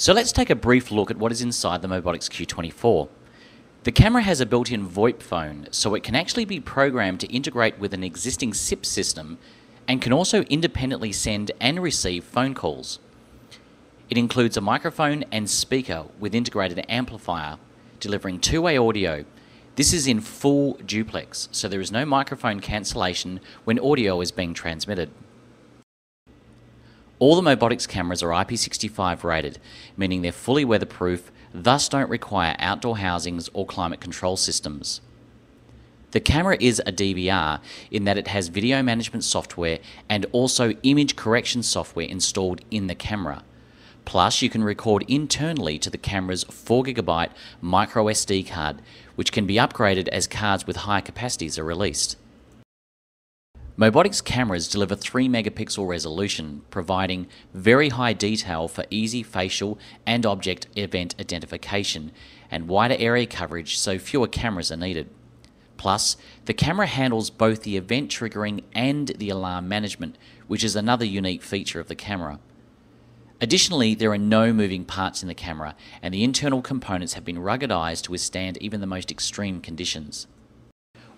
So let's take a brief look at what is inside the Mobotix Q24. The camera has a built-in VoIP phone, so it can actually be programmed to integrate with an existing SIP system and can also independently send and receive phone calls. It includes a microphone and speaker with integrated amplifier, delivering two-way audio. This is in full duplex, so there is no microphone cancellation when audio is being transmitted. All the Mobotix cameras are IP65 rated, meaning they're fully weatherproof, thus don't require outdoor housings or climate control systems. The camera is a DVR in that it has video management software and also image correction software installed in the camera. Plus, you can record internally to the camera's 4GB micro SD card, which can be upgraded as cards with higher capacities are released. Mobotix cameras deliver 3 megapixel resolution, providing very high detail for easy facial and object event identification, and wider area coverage so fewer cameras are needed. Plus, the camera handles both the event triggering and the alarm management, which is another unique feature of the camera. Additionally, there are no moving parts in the camera, and the internal components have been ruggedized to withstand even the most extreme conditions.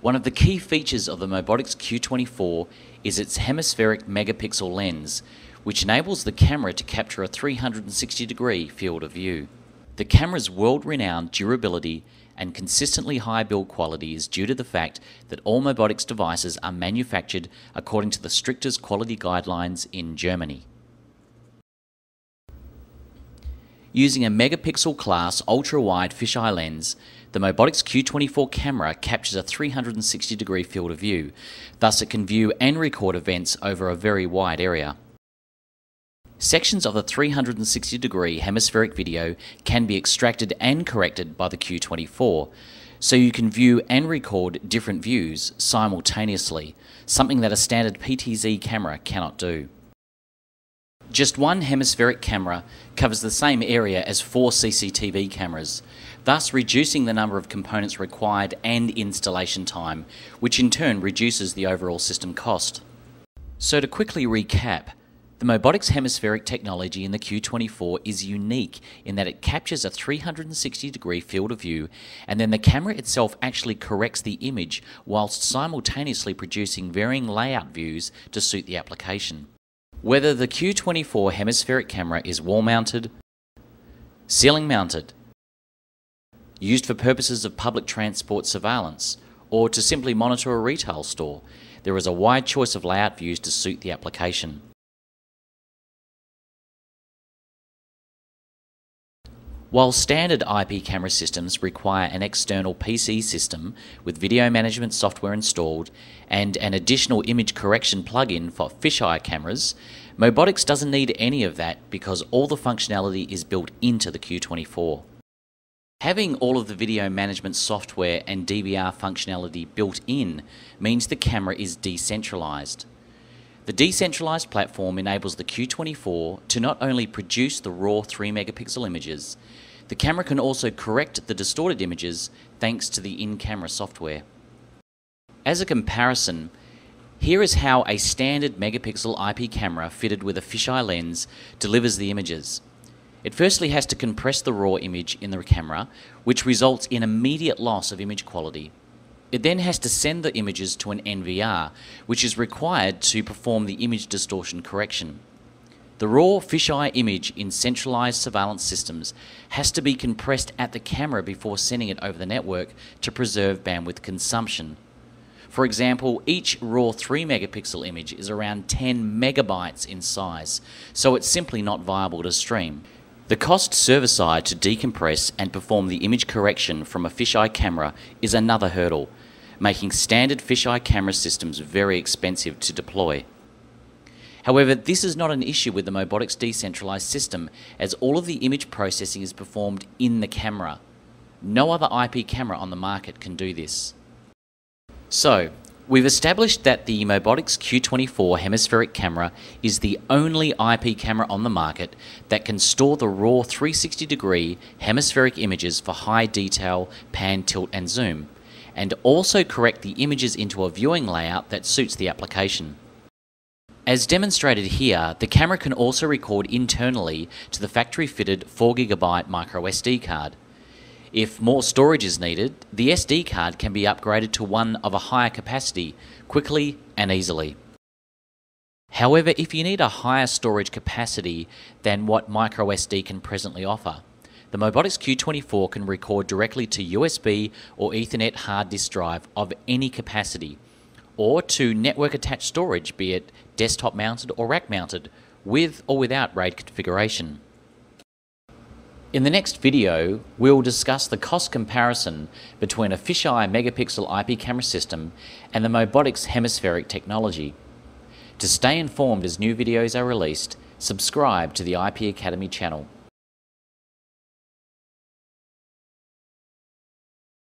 One of the key features of the Mobotix Q24 is its hemispheric megapixel lens, which enables the camera to capture a 360-degree field of view. The camera's world-renowned durability and consistently high build quality is due to the fact that all Mobotix devices are manufactured according to the strictest quality guidelines in Germany. Using a megapixel class ultra-wide fisheye lens, the Mobotix Q24 camera captures a 360-degree field of view, thus it can view and record events over a very wide area. Sections of the 360-degree hemispheric video can be extracted and corrected by the Q24, so you can view and record different views simultaneously, something that a standard PTZ camera cannot do. Just one hemispheric camera covers the same area as 4 CCTV cameras, thus reducing the number of components required and installation time, which in turn reduces the overall system cost. So to quickly recap, the Mobotix hemispheric technology in the Q24 is unique in that it captures a 360-degree field of view, and then the camera itself actually corrects the image whilst simultaneously producing varying layout views to suit the application. Whether the Q24 hemispheric camera is wall-mounted, ceiling-mounted, used for purposes of public transport surveillance, or to simply monitor a retail store, there is a wide choice of layout views to suit the application. While standard IP camera systems require an external PC system with video management software installed and an additional image correction plugin for fisheye cameras, Mobotix doesn't need any of that because all the functionality is built into the Q24. Having all of the video management software and DVR functionality built in means the camera is decentralized. The decentralized platform enables the Q24 to not only produce the raw 3 megapixel images, the camera can also correct the distorted images thanks to the in-camera software. As a comparison, here is how a standard megapixel IP camera fitted with a fisheye lens delivers the images. It firstly has to compress the raw image in the camera, which results in immediate loss of image quality. It then has to send the images to an NVR, which is required to perform the image distortion correction. The raw fisheye image in centralized surveillance systems has to be compressed at the camera before sending it over the network to preserve bandwidth consumption. For example, each raw 3 megapixel image is around 10 megabytes in size, so it's simply not viable to stream. The cost server-side to decompress and perform the image correction from a fisheye camera is another hurdle, making standard fisheye camera systems very expensive to deploy. However, this is not an issue with the Mobotix decentralized system, as all of the image processing is performed in the camera. No other IP camera on the market can do this. So, we've established that the Mobotix Q24 hemispheric camera is the only IP camera on the market that can store the raw 360-degree hemispheric images for high detail, pan, tilt and zoom, and also correct the images into a viewing layout that suits the application. As demonstrated here, the camera can also record internally to the factory-fitted 4GB micro SD card. If more storage is needed, the SD card can be upgraded to one of a higher capacity quickly and easily. However, if you need a higher storage capacity than what micro SD can presently offer, the Mobotix Q24 can record directly to USB or Ethernet hard disk drive of any capacity, or to network attached storage, be it desktop mounted or rack mounted, with or without RAID configuration. In the next video, we'll discuss the cost comparison between a fisheye megapixel IP camera system and the Mobotix Hemispheric technology. To stay informed as new videos are released, subscribe to the IP Academy channel.